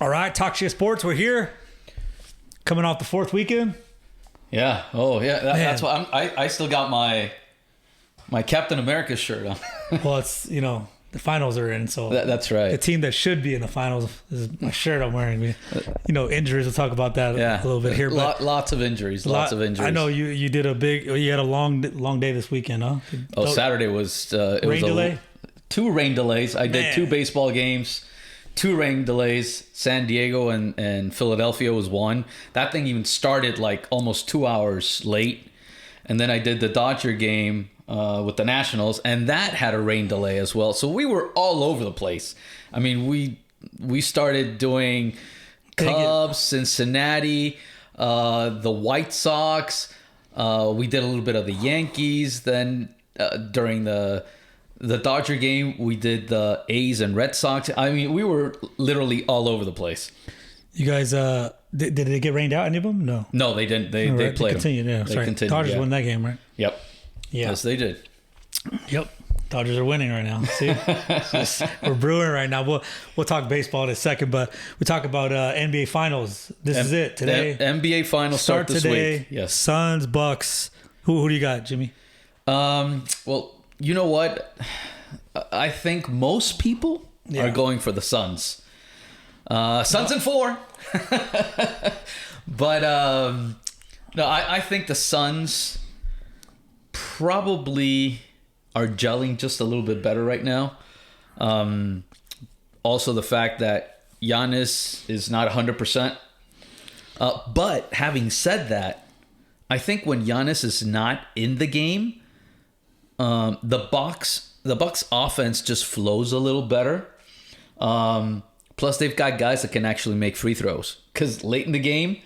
All right, Talk Shit Sports. We're here, coming off the fourth weekend. Yeah. Oh, yeah. That's why I still got my Captain America shirt on. Well, it's the finals are in, so that's right. The team that should be in the finals is my shirt I'm wearing. Injuries. We'll talk about that a little bit here. But lots of injuries. Lots of injuries. I know you did you had a long day this weekend, huh? Saturday was rain delay. 2 rain delays. I did 2 baseball games. 2 rain delays. San Diego and Philadelphia was one. That thing even started like almost 2 hours late. And then I did the Dodger game with the Nationals, and that had a rain delay as well. So we were all over the place. I mean, we started doing Cubs, Cincinnati, the White Sox. We did a little bit of the Yankees. Then during the Dodger game, we did the A's and Red Sox. I mean, we were literally all over the place. You guys, did they get rained out? Any of them? No, they didn't. They played. Continued. Yeah, they continued. Dodgers won that game, right? Yep. Yeah. Yes, they did. Yep. Dodgers are winning right now. See, we're brewing right now. We'll talk baseball in a second, but we talk about NBA Finals. This is it today. NBA Finals start this today. Week. Yes. Suns, Bucks. Who do you got, Jimmy? Well, you know what? I think most people are going for the Suns. Suns in 4. But no, I think the Suns probably are gelling just a little bit better right now. Also, the fact that Giannis is not 100%. But having said that, I think when Giannis is not in the game, the Bucs offense just flows a little better. Plus, they've got guys that can actually make free throws. Because late in the game,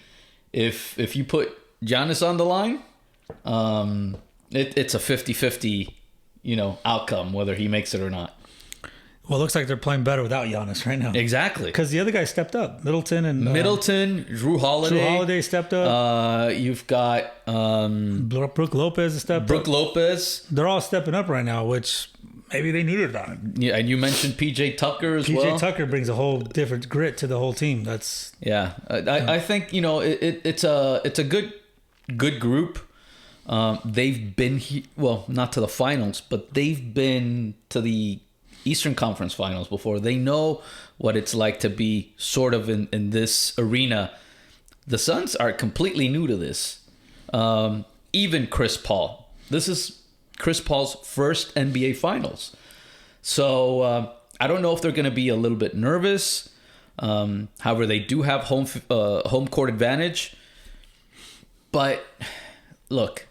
if you put Giannis on the line, it's a 50-50, outcome, whether he makes it or not. Well, it looks like they're playing better without Giannis right now. Exactly. Because the other guys stepped up. Middleton, Drew Holiday. Drew Holiday stepped up. You've got... Brook Lopez has stepped up. Brook Lopez. They're all stepping up right now, which... Maybe they needed that. Yeah, and you mentioned P.J. Tucker as well. P.J. Tucker brings a whole different grit to the whole team. That's I think it's a good group. They've been not to the finals, but they've been to the Eastern Conference Finals before. They know what it's like to be sort of in this arena. The Suns are completely new to this. Even Chris Paul. This is Chris Paul's first NBA Finals. So I don't know if they're going to be a little bit nervous. However, they do have home court advantage. But look,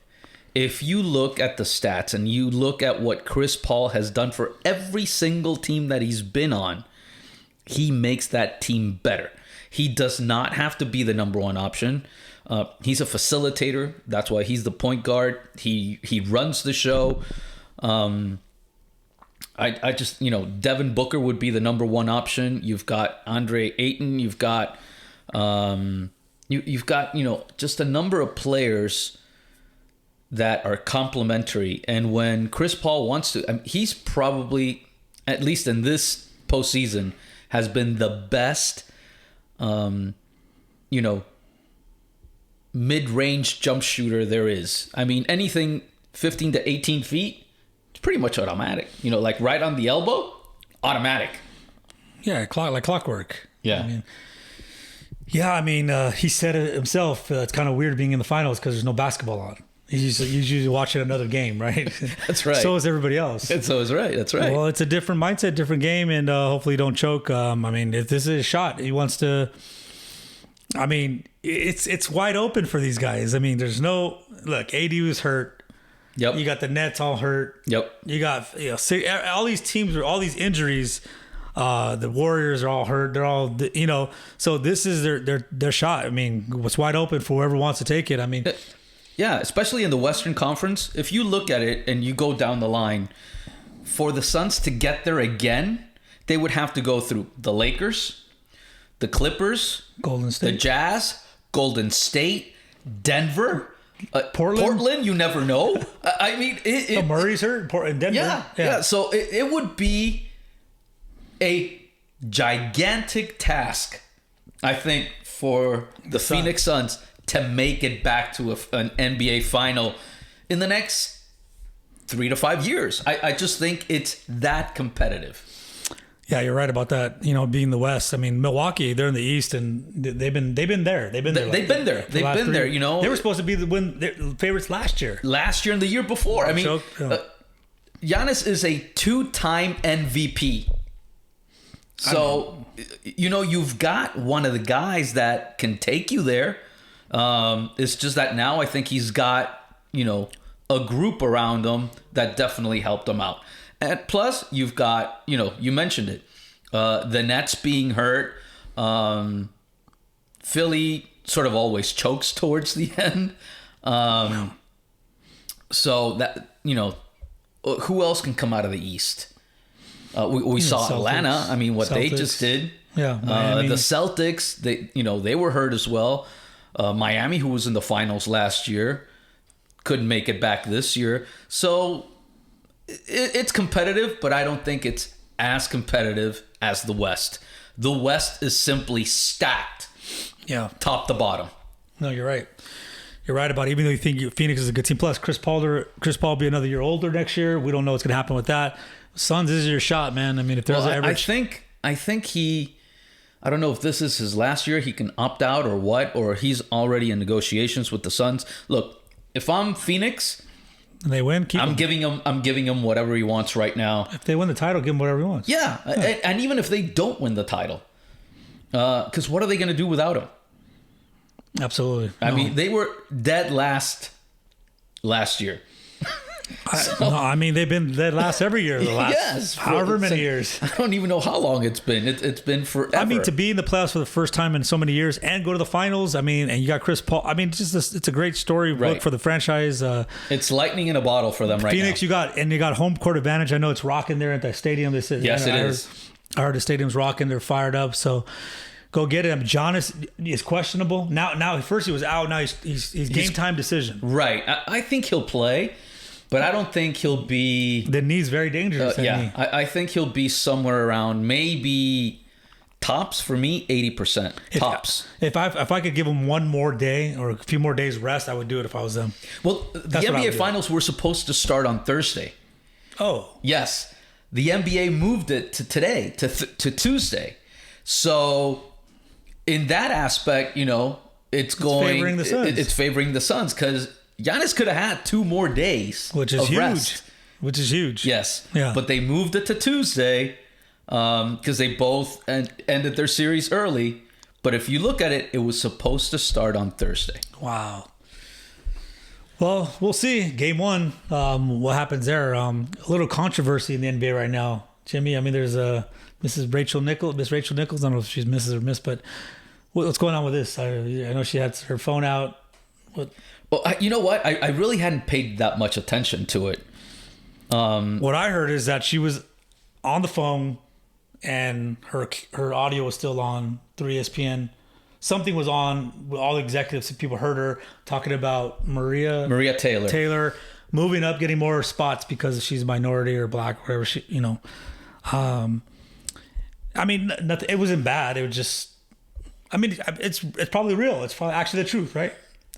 if you look at the stats and you look at what Chris Paul has done for every single team that he's been on, he makes that team better. He does not have to be the number one option. He's a facilitator. That's why he's the point guard. He runs the show. I just, Devin Booker would be the number one option. You've got Andre Ayton. You've got, you've got, just a number of players that are complementary. And when Chris Paul wants to, he's probably, at least in this postseason, has been the best, mid-range jump shooter there is. I mean, anything 15 to 18 feet, it's pretty much automatic. Like right on the elbow, automatic. Yeah, like clockwork. Yeah. I mean, he said it himself. It's kind of weird being in the finals because there's no basketball on. He's usually watching another game, right? That's right. So is everybody else. That's right. That's right. Well, it's a different mindset, different game, and hopefully you don't choke. If this is a shot, he wants to... it's wide open for these guys. There's no... Look, AD was hurt. Yep. You got the Nets all hurt. Yep. You got all these teams, all these injuries. The Warriors are all hurt. They're all, so this is their shot. What's wide open for whoever wants to take it. Yeah, especially in the Western Conference. If you look at it and you go down the line, for the Suns to get there again, they would have to go through the Lakers, the Clippers, Golden State, the Jazz, Golden State, Denver, Portland. You never know. Murray's hurt. Denver. Yeah. So it would be a gigantic task I think for the Phoenix Suns to make it back to an NBA final in the next 3 to 5 years. I just think it's that competitive. Yeah, you're right about that. You know, being the West. I mean, Milwaukee, they're in the East, and they've been there. They've been there. You know, they were supposed to be the favorites last year. And the year before. I mean, Giannis is a 2-time MVP. So, you know, you've got one of the guys that can take you there. It's just that now I think he's got, you know, a group around him that definitely helped him out. And plus, you've got, you know, you mentioned it, the Nets being hurt. Philly sort of always chokes towards the end. So that, you know, who else can come out of the East? We saw Celtics, Atlanta. I mean, what they just did. Yeah, the Celtics. They were hurt as well. Miami, who was in the finals last year, couldn't make it back this year. So it's competitive, but I don't think it's as competitive as the West. The West is simply stacked. Yeah, top to bottom. No, you're right. You're right about it. Even though you think Phoenix is a good team. Plus, Chris Paul will be another year older next year. We don't know what's going to happen with that. Suns, this is your shot, man. I mean, if there's an average... I think he... I don't know if this is his last year. He can opt out or what, or he's already in negotiations with the Suns. Look, if I'm Phoenix... And they win, keep him. I'm giving him whatever he wants right now. If they win the title, give him whatever he wants. Yeah. And even if they don't win the title. Because what are they going to do without him? Absolutely. I mean, they were dead last year. I mean, they've been dead last every year. The last however many years. I don't even know how long it's been. It's been forever. I mean, to be in the playoffs for the first time in so many years and go to the finals. I mean, and you got Chris Paul. I mean, it's a great story book for the franchise. It's lightning in a bottle for them right Phoenix, now. you got home court advantage. I know it's rocking there at the stadium. They said, yes, it is. I heard the stadium's rocking. They're fired up. So. Go get it. Giannis is questionable. Now, first he was out. Now he's game time decision. Right. I think he'll play, but I don't think he'll be. The knee's very dangerous. I think he'll be somewhere around maybe tops for me 80%. Tops. If I could give him one more day or a few more days rest, I would do it if I was them. Well, the NBA Finals were supposed to start on Thursday. Oh. Yes. The NBA moved it to today to Tuesday. So. In that aspect, you know, it's favoring the Suns. It's favoring the Suns because Giannis could have had 2 more days, which is huge. Rest. Which is huge. Yes. Yeah. But they moved it to Tuesday because they both ended their series early. But if you look at it, it was supposed to start on Thursday. Wow. Well, we'll see. Game 1, what happens there? A little controversy in the NBA right now, Jimmy. I mean, there's Miss Rachel Nicols. I don't know if she's Mrs. or Miss, but what's going on with this? I know she had her phone out. Well, you know what? I really hadn't paid that much attention to it. What I heard is that she was on the phone and her audio was still on through ESPN. Something was on. All the executives and people heard her talking about Maria Taylor moving up, getting more spots because she's a minority or black, or whatever she, you know. I mean, nothing, it wasn't bad. It was just, I mean, it's probably real. It's probably actually the truth, right?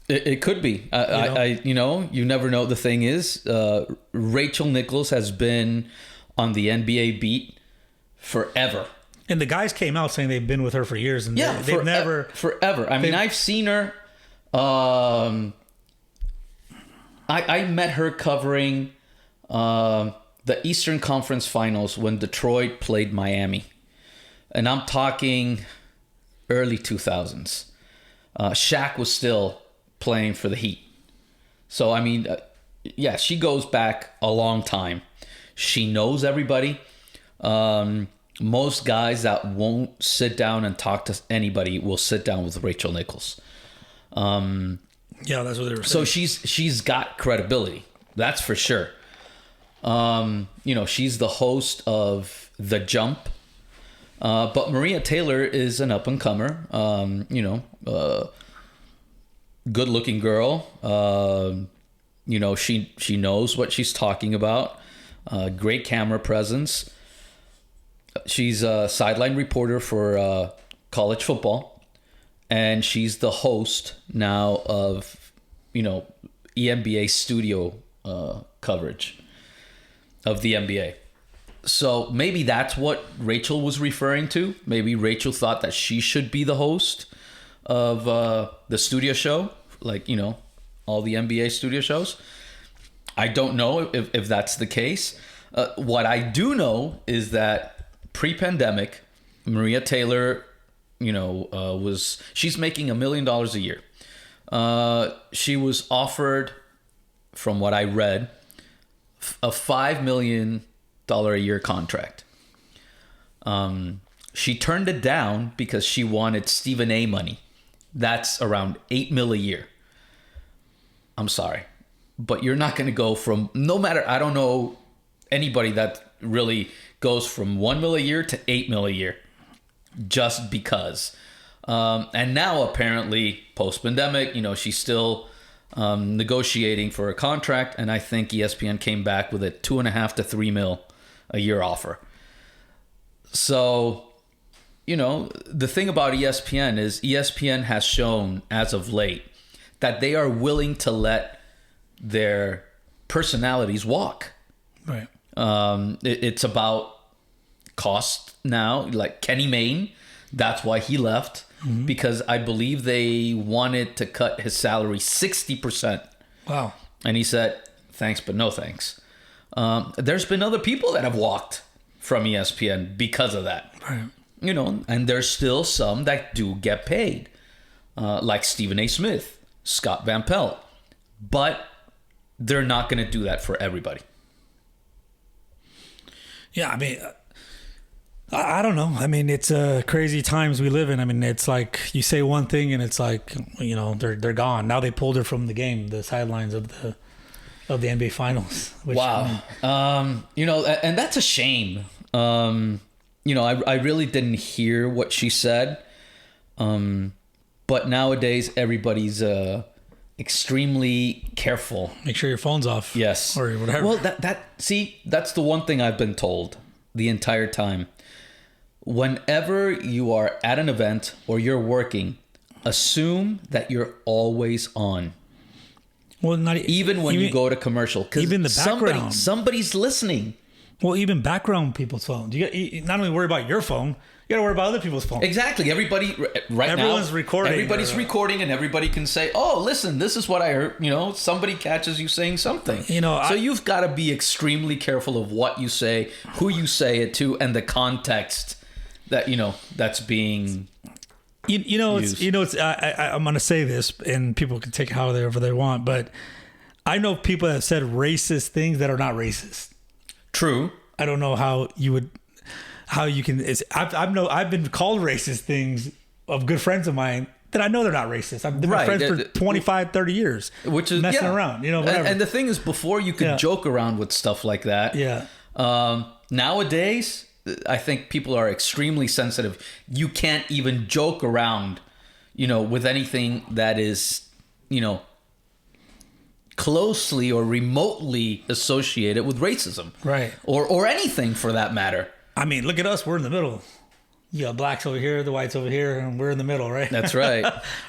It could be. You never know. The thing is, Rachel Nicols has been on the NBA beat forever. And the guys came out saying they've been with her for years, and they've never forever. I mean, I've seen her. I met her covering the Eastern Conference Finals when Detroit played Miami. And I'm talking early 2000s. Shaq was still playing for the Heat. So, I mean, she goes back a long time. She knows everybody. Most guys that won't sit down and talk to anybody will sit down with Rachel Nicols. Yeah, that's what they were saying. So she's got credibility. That's for sure. She's the host of The Jump. But Maria Taylor is an up-and-comer, good-looking girl. She knows what she's talking about. Great camera presence. She's a sideline reporter for college football. and she's the host now of, ENBA studio coverage of the NBA. So maybe that's what Rachel was referring to. Maybe Rachel thought that she should be the host of the studio show, like, all the NBA studio shows. I don't know if that's the case. What I do know is that pre-pandemic, Maria Taylor, she's making $1 million a year. She was offered, from what I read, a $5 million a year contract. She turned it down because she wanted Stephen A money. That's around $8 million a year. I'm sorry, but you're not going to go from, no matter, I don't know anybody that really goes from $1 million a year to $8 million a year just because. And now apparently post-pandemic, she's still negotiating for a contract, and I think ESPN came back with a $2.5 to $3 million a year offer. So, the thing about ESPN is ESPN has shown as of late that they are willing to let their personalities walk. Right. It's about cost now. Like Kenny Mayne, that's why he left, because I believe they wanted to cut his salary 60%. Wow. And he said, thanks, but no thanks. There's been other people that have walked from ESPN because of that. Right. And there's still some that do get paid, like Stephen A. Smith, Scott Van Pelt. But they're not going to do that for everybody. Yeah, I mean, I don't know. I mean, it's crazy times we live in. I mean, it's like you say one thing and it's like, they're gone. Now they pulled her from the game, the sidelines of the NBA Finals. Which, wow. And that's a shame. I really didn't hear what she said. But nowadays, everybody's extremely careful. Make sure your phone's off. Yes. Or whatever. Well, that's the one thing I've been told the entire time. Whenever you are at an event or you're working, assume that you're always on. Well, even when you go to commercial, because even the background, somebody's listening. Well, even background people's phones. You not only worry about your phone, you got to worry about other people's phones. Exactly. Everybody Everyone's recording. Everybody's recording, and everybody can say, "Oh, listen, this is what I heard." Somebody catches you saying something. So you've got to be extremely careful of what you say, who you say it to, and the context that that's being. I'm going to say this, and people can take it however they want, but I know people that have said racist things that are not racist. True. I don't know how you can. I've been called racist things of good friends of mine that I know they're not racist. I've been friends for 25, 30 years, which is messing around. Whatever. And the thing is, before you could joke around with stuff like that. Yeah. Nowadays, I think people are extremely sensitive. You can't even joke around, with anything that is, closely or remotely associated with racism. Right. Or anything for that matter. I mean, look at us. We're in the middle. You got blacks over here, the whites over here, and we're in the middle, right? That's right.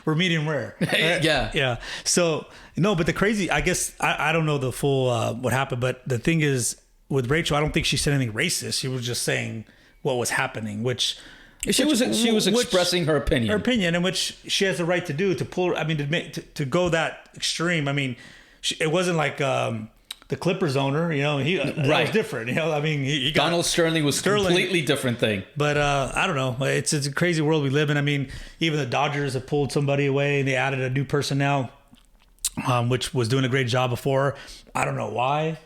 We're medium rare. Right? Yeah. Yeah. So, but the crazy, I guess, I don't know the full what happened, but the thing is, with Rachel, I don't think she said anything racist. She was just saying what was happening, which she was expressing her opinion. Her opinion, in which she has the right to do, to go that extreme. I mean, it wasn't like the Clippers owner, that was different. He got Donald Sterling was completely different thing. But I don't know. It's a crazy world we live in. I mean, even the Dodgers have pulled somebody away and they added a new person now, which was doing a great job before. I don't know why.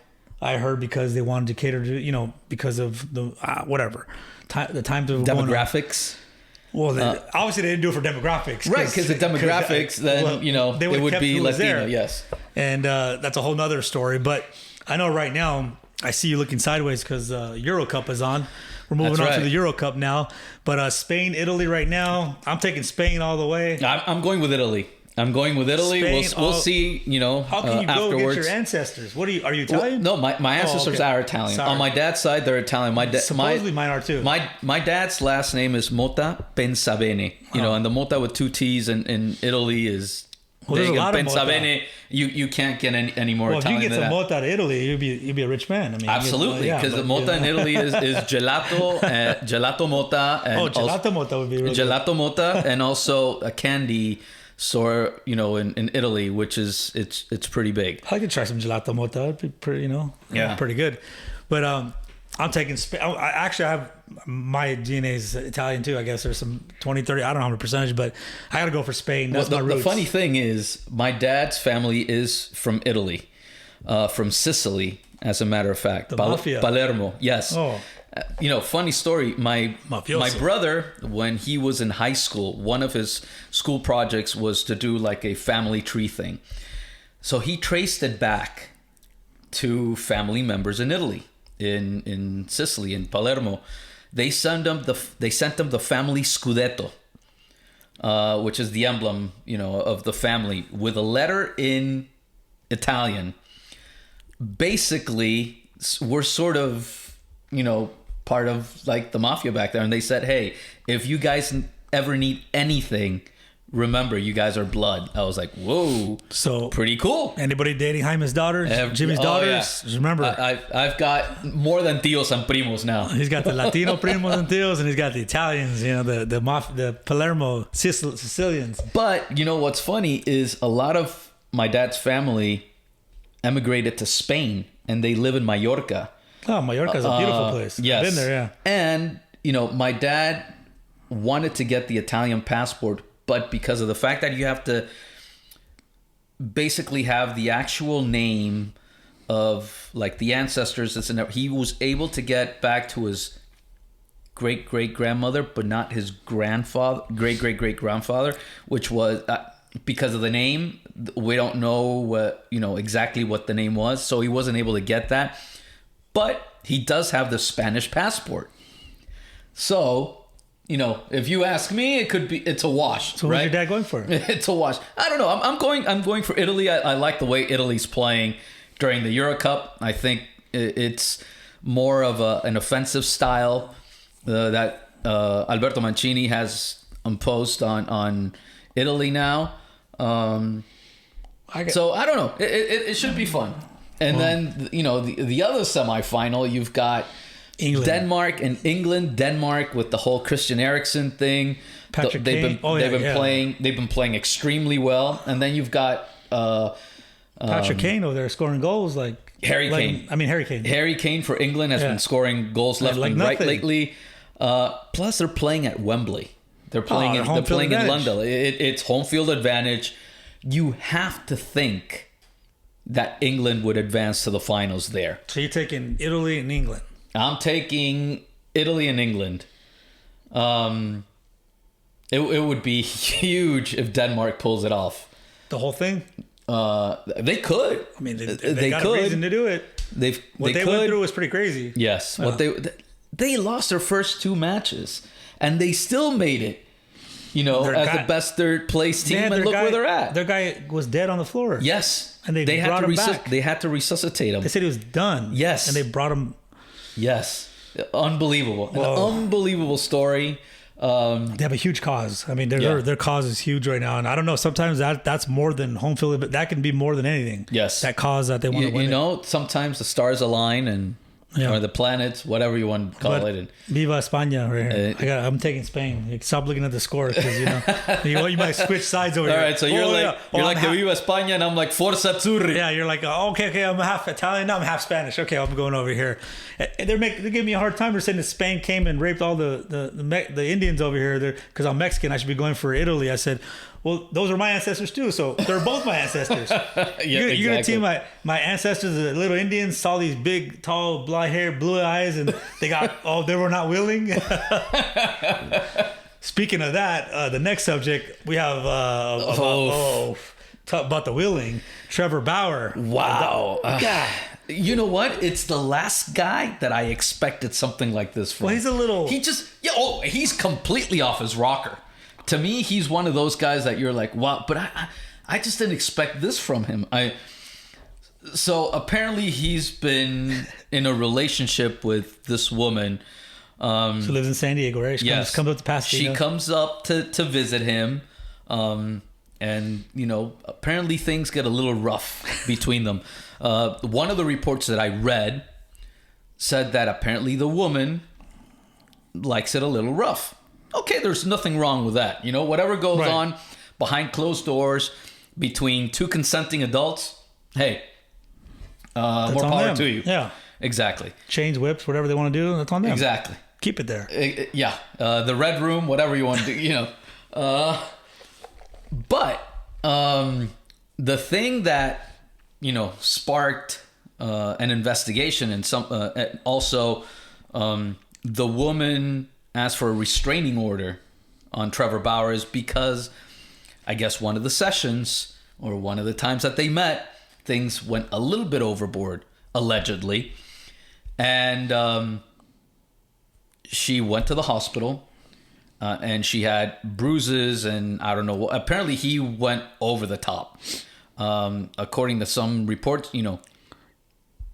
I heard because they wanted to cater to, because of the whatever the time to demographics. Well, obviously they didn't do it for demographics, right? Because the demographics, it would be Latino, yes. And that's a whole nother story. But I know right now I see you looking sideways because EuroCup is on. We're moving on to the EuroCup now. But Spain, Italy right now. I'm taking Spain all the way. I'm going with Italy. I'm going with Italy. Spain, We'll see. You know, how can you go afterwards. against your ancestors? What are you? Are you Italian? Well, no, my ancestors okay. are Italian. Sorry. On my dad's side, they're Italian. Supposedly mine are too. My dad's last name is Motta Pensabene. You know, and the Motta with 2 T's in Italy is. Well, there's a lot of Pensabene. You can't get any more Italian if you get than some that. Motta out of Italy, you'd be a rich man. I mean, Absolutely, because the Motta in Italy is gelato, gelato Motta, and gelato Motta would be really gelato Motta, and also a candy store, you know, in Italy, which is it's pretty big. I could try some gelato Motta. It'd be pretty, pretty good. But I'm taking Spain. I have my DNA is Italian too. I guess there's some 20, 30. I don't know how many percentage, but I got to go for Spain. That's my roots. The funny thing is, my dad's family is from Italy, from Sicily, as a matter of fact. The mafia. Palermo, yes. Oh. You know, funny story. My brother, when he was in high school, one of his school projects was to do like a family tree thing. So he traced it back to family members in Italy, in Sicily, in Palermo. They sent them the family scudetto, which is the emblem, you know, of the family, with a letter in Italian. Basically, we're sort of, you know, part of like the mafia back there, and they said, hey, if you guys ever need anything, remember, you guys are blood. I was like, whoa, so pretty cool. Anybody dating Jaime's daughters, Jimmy's daughters? Yeah. Just remember, I've got more than tios and primos now. He's got the Latino primos and tios, and he's got the Italians, you know, the Palermo Sicilians. But you know what's funny is a lot of my dad's family emigrated to Spain, and they live in Mallorca. Oh, Mallorca's a beautiful place. Yes. I've been there, yeah. And, you know, my dad wanted to get the Italian passport, but because of the fact that you have to basically have the actual name of like the ancestors, he was able to get back to his great-great-grandmother, but not his great-great-great-grandfather, which was because of the name. We don't know exactly what the name was, so he wasn't able to get that. But he does have the Spanish passport. So, you know, if you ask me, it's a wash. So what's your dad going for? It's a wash. I don't know. I'm going for Italy. I like the way Italy's playing during the EuroCup. I think it's more of an offensive style that Alberto Mancini has imposed on Italy now. So I don't know. It should be fun. And then, you know, the other semifinal, you've got England. Denmark and England. Denmark with the whole Christian Eriksen thing. Patrick Kane. They've been playing extremely well. And then you've got Patrick Kane over there scoring goals like Harry Kane. Harry Kane. Harry Kane for England has been scoring goals left and right lately. Plus, they're playing at Wembley. They're playing in London. It's home field advantage. You have to think that England would advance to the finals there. So you're taking Italy and England. I'm taking Italy and England. It would be huge if Denmark pulls it off. The whole thing? They could. I mean, they got a reason to do it. What they went through was pretty crazy. Yes. They lost their first 2 matches, and they still made it. You know, the best third place team, and look where they're at. Their guy was dead on the floor. Yes, and they brought him back. They had to resuscitate him. They said he was done. Yes, and they brought him. Yes, unbelievable, an unbelievable story. They have a huge cause. I mean, their cause is huge right now, and I don't know. Sometimes that's more than home field, but that can be more than anything. Yes, that cause that they want to win. You know, sometimes the stars align and. Or the planets, whatever you want to call it. Viva España right here. I'm taking Spain. Stop looking at the score because you might switch sides over here. All right, so you're like the Viva España, and I'm like Forza Azzurri. Yeah, you're like, okay, I'm half Italian, now I'm half Spanish. Okay, I'm going over here. And they're giving me a hard time. They're saying that Spain came and raped all the Indians over here. Because I'm Mexican, I should be going for Italy. I said, well, those are my ancestors too, so they're both my ancestors. You're gonna team my ancestors, the little Indians, saw these big, tall, blonde hair, blue eyes, and they were not willing. Speaking of that, the next subject we have about the willing, Trevor Bauer. Wow. You know what? It's the last guy that I expected something like this from. Well, he's completely off his rocker. To me, he's one of those guys that you're like, wow. But I just didn't expect this from him. So apparently he's been in a relationship with this woman. She lives in San Diego, right? She comes up to Pasadena. She comes up to visit him. And, apparently things get a little rough between them. One of the reports that I read said that apparently the woman likes it a little rough. Okay, there's nothing wrong with that. Whatever goes on behind closed doors between two consenting adults, hey, more power to you. Yeah. Exactly. Chains, whips, whatever they want to do, that's on them. Exactly. Keep it there. Yeah. The red room, whatever you want to do, But the thing that, sparked an investigation and also the woman asked for a restraining order on Trevor Bauer is because I guess one of the sessions or one of the times that they met, things went a little bit overboard, allegedly. And she went to the hospital. And she had bruises and I don't know. Apparently he went over the top. According to some reports,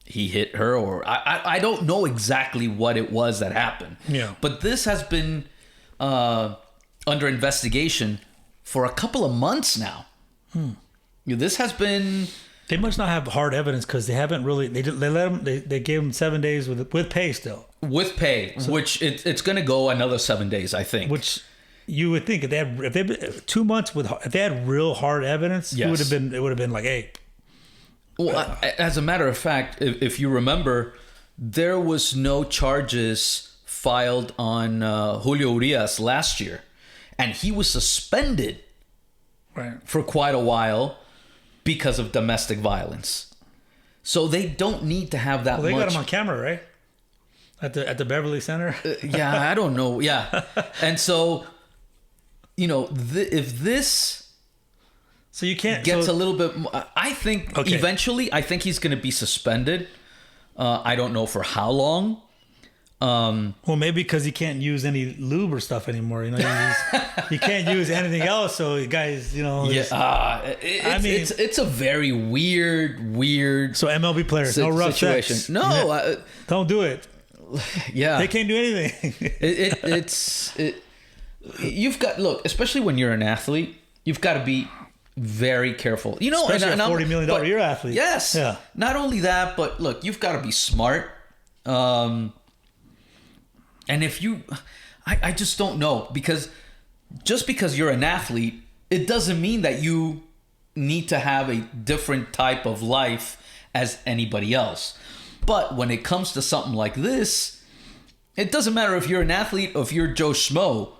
he hit her or I don't know exactly what it was that happened. Yeah. But this has been under investigation for a couple of months now. This has been... They must not have hard evidence because they haven't really. They let him. They gave him 7 days with pay still. With pay, so, which it's going to go another 7 days, I think. Which you would think if they had 2 months if they had real hard evidence, yes. It would have been like, hey. Well, as a matter of fact, if you remember, there was no charges filed on Julio Urias last year, and he was suspended for quite a while. Because of domestic violence. So they don't need to have that much. They got him on camera, right? At the Beverly Center? Yeah, I don't know. Yeah. And so, if this so you can't gets a little bit more, I think eventually, I think he's going to be suspended. I don't know for how long. Well, maybe because he can't use any lube or stuff anymore. He can't use anything else. So guys, it's a very weird. So MLB players, no rough situation. Sex. No, don't do it. Yeah, they can't do anything. You've got especially when you're an athlete, you've got to be very careful. Especially a $40 million a year athlete. Yes. Yeah. Not only that, but look, you've got to be smart. And if I just don't know, because just because you're an athlete, it doesn't mean that you need to have a different type of life as anybody else. But when it comes to something like this, it doesn't matter if you're an athlete or if you're Joe Schmo.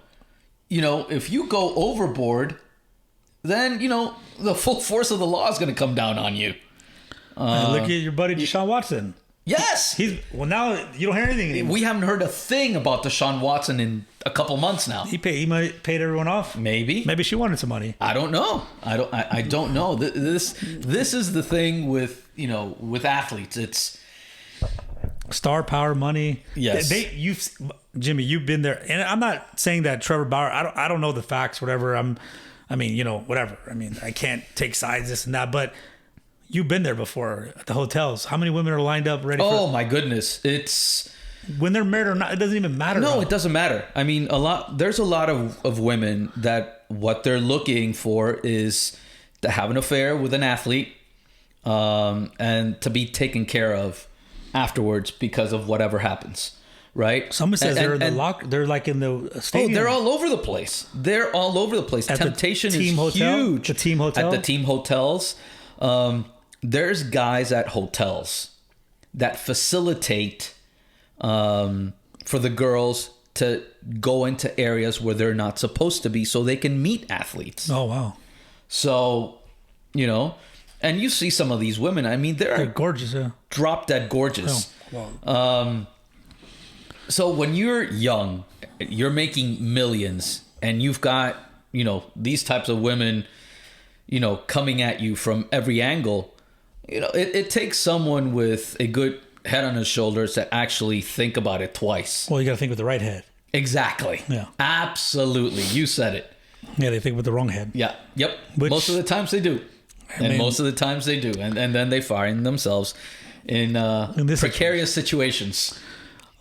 If you go overboard, then, the full force of the law is going to come down on you. Look at your buddy Deshaun Watson. Yes. Now you don't hear anything anymore. We haven't heard a thing about Deshaun Watson in a couple months now. He might paid everyone off. Maybe she wanted some money. I don't know. I don't know. This is the thing with athletes. It's star power, money. Yes. Jimmy, you've been there, and I'm not saying that Trevor Bauer. I don't know the facts. Whatever. Whatever. I can't take sides, this and that, but. You've been there before at the hotels. How many women are lined up ready for... Oh, my goodness. It's... When they're married or not, it doesn't even matter. No, it doesn't matter. There's a lot of women that what they're looking for is to have an affair with an athlete and to be taken care of afterwards because of whatever happens, right? Someone says they're in the locker. They're like in the stadium. Oh, they're all over the place. Temptation is huge. The team hotel? At the team hotels. There's guys at hotels that facilitate for the girls to go into areas where they're not supposed to be so they can meet athletes. Oh, wow. So, and you see some of these women, they're gorgeous, yeah. Drop dead gorgeous. Oh, wow. So when you're young, you're making millions and you've got, these types of women, coming at you from every angle, it takes someone with a good head on his shoulders to actually think about it twice. Well, you got to think with the right head. Exactly. Yeah. Absolutely. You said it. Yeah, they think with the wrong head. Yeah. Yep. Most of the times they do. Most of the times they do. And then they find themselves in precarious situations.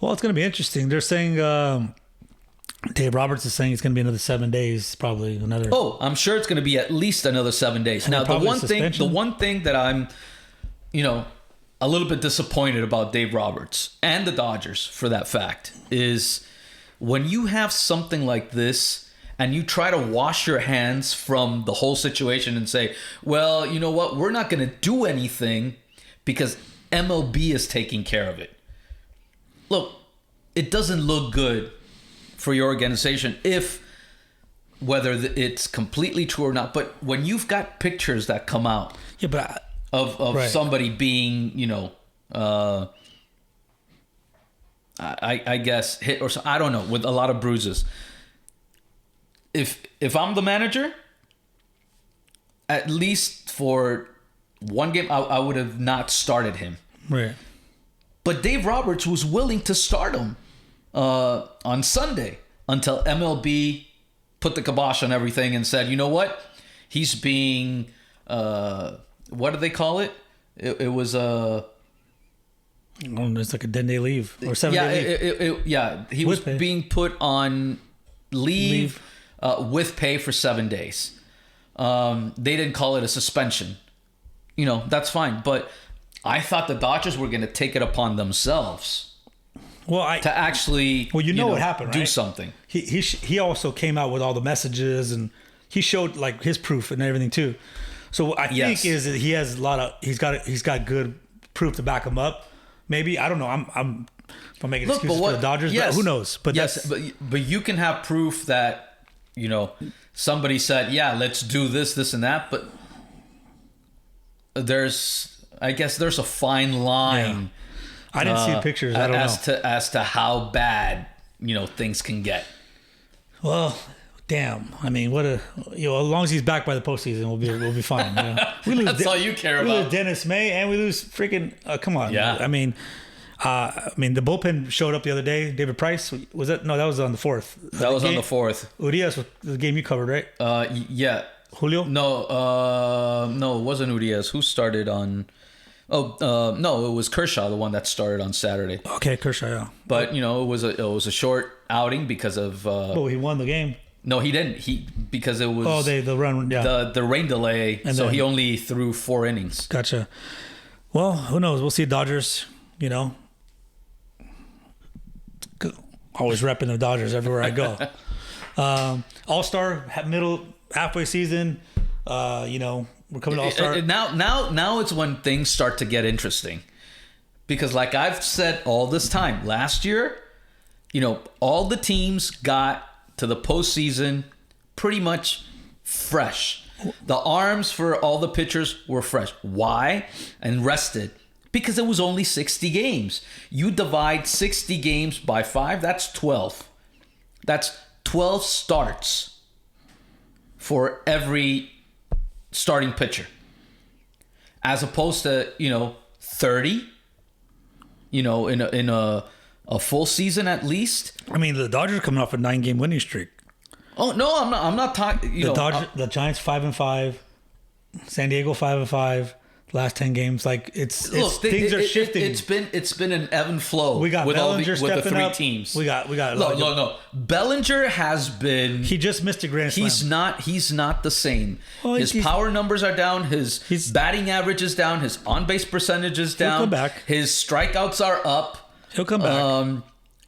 Well, it's going to be interesting. They're saying Dave Roberts is saying it's going to be another 7 days, probably another. Oh, I'm sure it's going to be at least another 7 days. And now, the one suspension. thing that I'm, a little bit disappointed about Dave Roberts and the Dodgers for that fact is when you have something like this and you try to wash your hands from the whole situation and say, well, you know what, we're not going to do anything because MLB is taking care of it. Look, it doesn't look good for your organization whether it's completely true or not. But when you've got pictures that come out of right. somebody being, I guess hit or something, I don't know, with a lot of bruises. If I'm the manager, at least for one game, I would have not started him. Right. But Dave Roberts was willing to start him on Sunday until MLB put the kibosh on everything and said, you know what? He's being, what do they call it? It was it's like a 10-day leave or 7-day leave. He was being put on leave. With pay for 7 days. They didn't call it a suspension. That's fine. But I thought the Dodgers were going to take it upon themselves to actually what happened, do right? something. He also came out with all the messages and he showed like his proof and everything too. So I think is that he has he's got good proof to back him up. Maybe, I don't know. I'm making excuses for the Dodgers, but who knows? But but you can have proof that somebody said, yeah, let's do this and that. But I guess there's a fine line. Yeah. I didn't see pictures. I don't know. As to how bad, things can get. Well, damn. I mean, as long as he's back by the postseason, we'll be fine. We lose That's all you care about. We lose Dennis May and we lose freaking, come on. Yeah. I mean, the bullpen showed up the other day. David Price, was that? No, that was on the 4th. That was on the 4th. Urias was the game you covered, right? Yeah. Julio? No, it wasn't Urias. Who started on? No, it was Kershaw, the one that started on Saturday. Okay, Kershaw. Yeah. But it was a short outing because of. He won the game. No, he didn't. Because it was. The run. Yeah. The rain delay. And so he only threw 4 innings. Gotcha. Well, who knows? We'll see Dodgers. Always repping the Dodgers everywhere I go. All-Star halfway season. We're coming to All-Star. Now it's when things start to get interesting, because like I've said all this time, last year, all the teams got to the postseason pretty much fresh. The arms for all the pitchers were fresh. Why? And rested. Because it was only 60 games. You divide 60 games by 5, that's 12. That's 12 starts for every starting pitcher. As opposed to, 30, in a full season at least. I mean, the Dodgers are coming off a 9-game winning streak. Oh, no, I'm not talking, the Giants 5-5, San Diego 5-5. Last 10 games, things are shifting. It's been an ebb and flow. We got with Bellinger with the 3 up. teams. We got. No. Bellinger has been. He just missed a grand slam. He's not the same. Well, his power numbers are down. His batting average is down. His on base percentage is down. He'll come back. His strikeouts are up. He'll come back.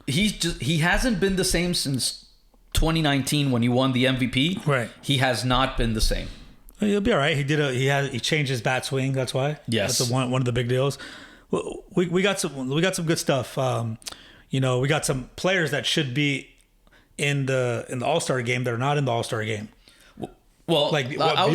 He hasn't been the same since 2019 when he won the MVP. Right. He has not been the same. He'll be all right. He changed his bat swing. That's why. Yes, that's one of the big deals. We got some good stuff. We got some players that should be in the All-Star game that are not in the All-Star game. Well, I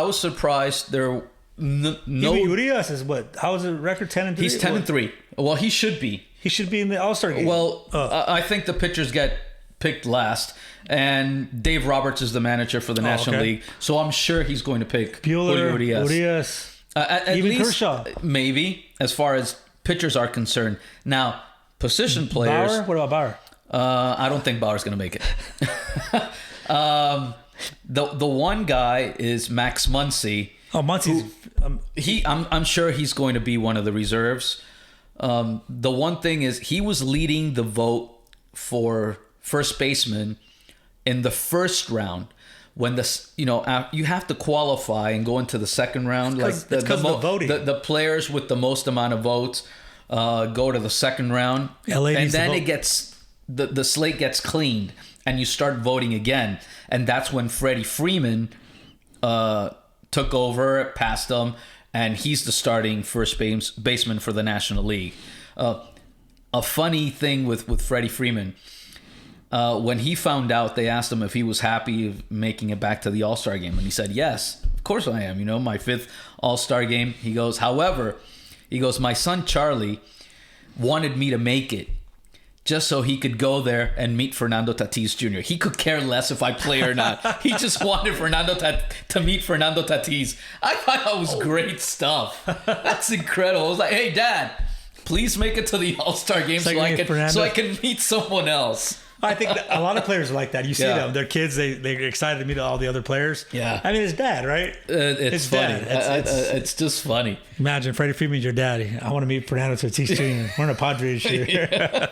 was surprised there. No, Urias is what? How is the record? 10-3. He's 10-3. Well, he should be. He should be in the All-Star game. Well, I think the pitchers get picked last. And Dave Roberts is the manager for the National League, so I'm sure he's going to pick Bueller, Urias, even least, Kershaw. Maybe, as far as pitchers are concerned. Now, position players. Bauer? What about Bauer? I don't think Bauer's going to make it. The one guy is Max Muncy. Oh, Muncy's... I'm sure he's going to be one of the reserves. The one thing is he was leading the vote for first baseman in the first round. When you have to qualify and go into the second round, like the players with the most amount of votes go to the second round, and then it gets the slate gets cleaned, and you start voting again, and that's when Freddie Freeman took over, passed him, and he's the starting first baseman for the National League. A funny thing with Freddie Freeman. When he found out, they asked him if he was happy of making it back to the All-Star game. And he said, yes, of course I am. My 5th All-Star game. He goes, however, my son Charlie wanted me to make it just so he could go there and meet Fernando Tatis Jr. He could care less if I play or not. He just wanted to meet Fernando Tatis. I thought that was great stuff. That's incredible. I was like, hey, Dad, please make it to the All-Star game so I can meet someone else. I think that a lot of players are like that. You see them. They're kids. They're excited to meet all the other players. Yeah. I mean, it's dad, right? It's funny. It's just funny. Imagine Freddie Freeman's your daddy. I want to meet Fernando Tatis Jr. We're in a Padres shirt. Yeah.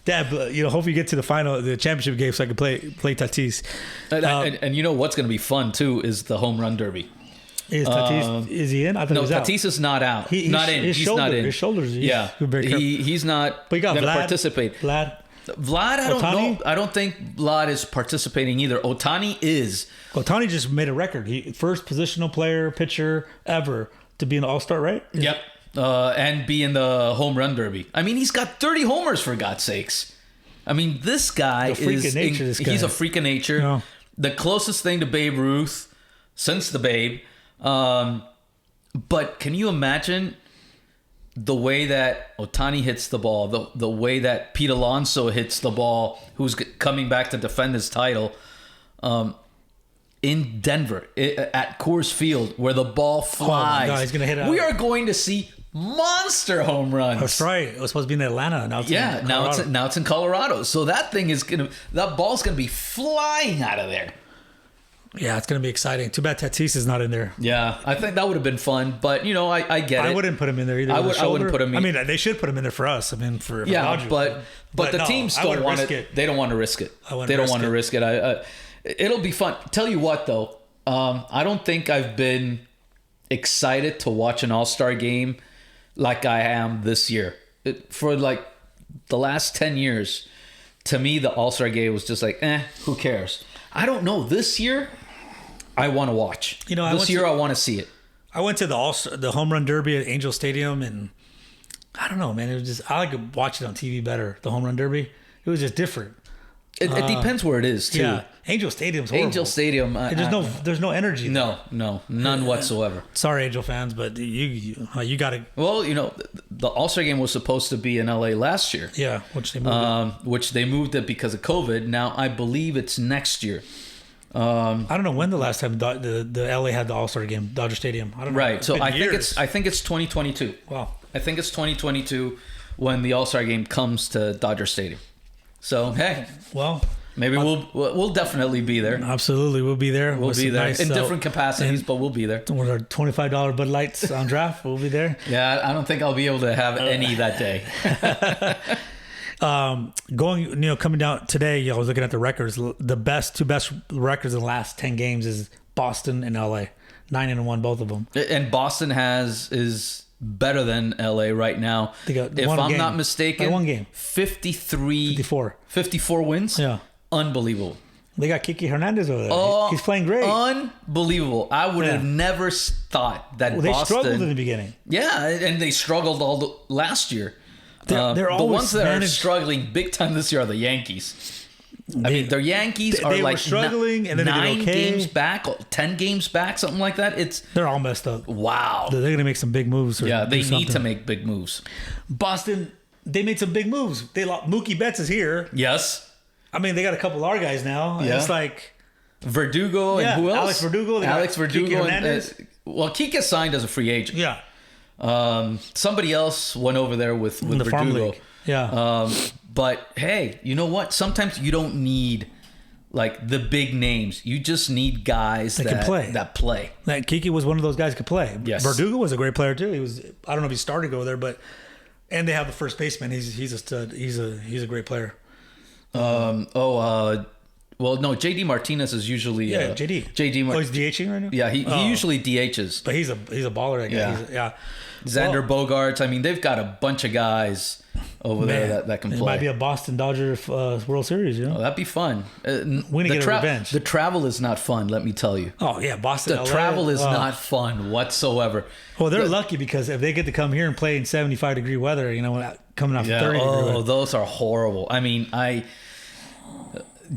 Dad, hope you get to the championship game so I can play Tatis. And you know what's going to be fun, too, is the home run derby. Is Tatis, is he in? I thought he was out. Tatis is not out. He's not in. He's not in. His shoulders. He's not going to participate. Vlad, I don't know. I don't think Vlad is participating either. Ohtani is. Ohtani just made a record. First positional player, pitcher ever to be an All-Star, right? Yep. And be in the home run derby. I mean, he's got 30 homers, for God's sakes. I mean, this guy is... He's a freak of nature. Yeah. The closest thing to Babe Ruth since the Babe. But can you imagine the way that Ohtani hits the ball, the way that Pete Alonso hits the ball, who's coming back to defend his title, in Denver at Coors Field, where the ball flies. Oh, he's gonna hit it. We are going to see monster home runs. That's right. It was supposed to be in Atlanta. Now it's in Colorado. So that ball's gonna be flying out of there. Yeah, it's going to be exciting. Too bad Tatis is not in there. Yeah, I think that would have been fun, but I get it. I wouldn't put him in there either. I wouldn't put him in. I mean, they should put him in there for us. I mean, for Dodgers. but the team still want it. They don't want to risk it. They don't want to risk it. It'll be fun. Tell you what, though, I don't think I've been excited to watch an All-Star game like I am this year. For like the last 10 years, to me, the All-Star game was just like, who cares? I don't know. This year, I want to watch. I want to see it. I went to the home run derby at Angel Stadium, and I don't know, man. It was just, I like to watch it on TV better. The home run derby, it was just different. It depends where it is too. Yeah, Angel Stadium's horrible. Angel Stadium. There's no energy. No, none whatsoever. Sorry, Angel fans, but you got to. Well, the All-Star game was supposed to be in LA last year. Yeah, which they moved it because of COVID. Now I believe it's next year. I don't know when the last time the LA had the All-Star game, Dodger Stadium. I don't know. Right. So I think it's 2022. Wow. I think it's 2022 when the All-Star game comes to Dodger Stadium. So hey, well, maybe we'll definitely be there. Absolutely, we'll be there. We'll be there in different capacities, but we'll be there. With our $25 Bud Lights on draft, we'll be there. Yeah, I don't think I'll be able to have any that day. Coming down today, I was looking at the records. The two best records in the last 10 games is Boston and LA, 9-1, both of them. And Boston is better than LA right now. If I'm not mistaken, one game, 54 wins. Yeah, unbelievable. They got Kiki Hernandez over there. He's playing great. Unbelievable. I would have never thought that Boston... They struggled in the beginning. Yeah, and they struggled last year. They're the ones that are struggling big time this year are the Yankees. Their Yankees are like struggling, and then 9 games back, 10 games back, something like that. They're all messed up. Wow. They're going to make some big moves. Yeah, they need to make big moves. Boston, they made some big moves. Mookie Betts is here. Yes. I mean, they got a couple of our guys now. Yeah. It's like Verdugo and who else? Alex Verdugo. Well, Kike signed as a free agent. Yeah. Somebody else went over there with Verdugo. Yeah. But hey, you know what? Sometimes you don't need like the big names. You just need guys that can play. That play. Like Kiki was one of those guys who could play. Yes. Verdugo was a great player too. He was. I don't know if he started to go there, but and they have the first baseman. He's a stud. He's a great player. Well, no, JD Martinez is usually JD. He's DHing right now. Yeah, he usually DHs. But he's a baller. That guy. Yeah. Xander Bogaerts. I mean, they've got a bunch of guys over there that can play. It might be a Boston Dodger World Series, you know? Oh, that'd be fun. We need to get a revenge. The travel is not fun, let me tell you. Oh, yeah, Boston, The travel is not fun whatsoever. Well, they're lucky because if they get to come here and play in 75-degree weather, you know, coming off 30 degree weather. Those are horrible. I mean,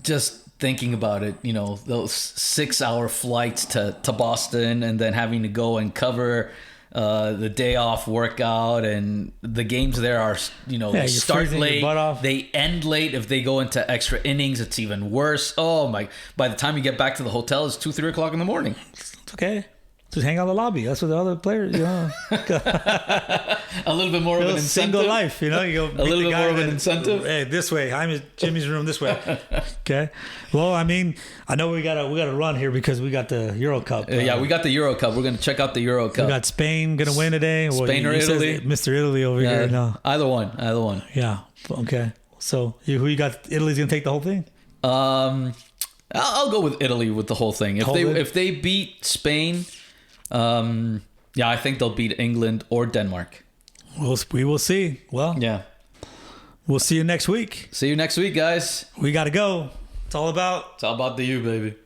just thinking about it, you know, those 6-hour flights to Boston and then having to go and cover the day off workout, and the games there are, you know, they start late, they end late. If they go into extra innings, it's even worse. Oh my, by the time you get back to the hotel, it's 2-3 o'clock in the morning. It's okay. Just hang out in the lobby. That's what the other players, you know. A little bit more of an incentive. Single life, you know. You go a little bit more of an incentive. Hey, this way. I'm in Jimmy's room this way. Okay. Well, I mean, I know we gotta run here because we got the EuroCup. Yeah, we got the EuroCup. We're gonna check out the EuroCup. We got Spain gonna win today. Spain or Italy? Mr. Italy over here. No. Either one. Yeah. Okay. So who you got? Italy's gonna take the whole thing. I'll go with Italy with the whole thing. If they beat Spain. I think they'll beat England or Denmark. We will see. Well, yeah. We'll see you next week. See you next week, guys. We got to go. It's all about the U, baby.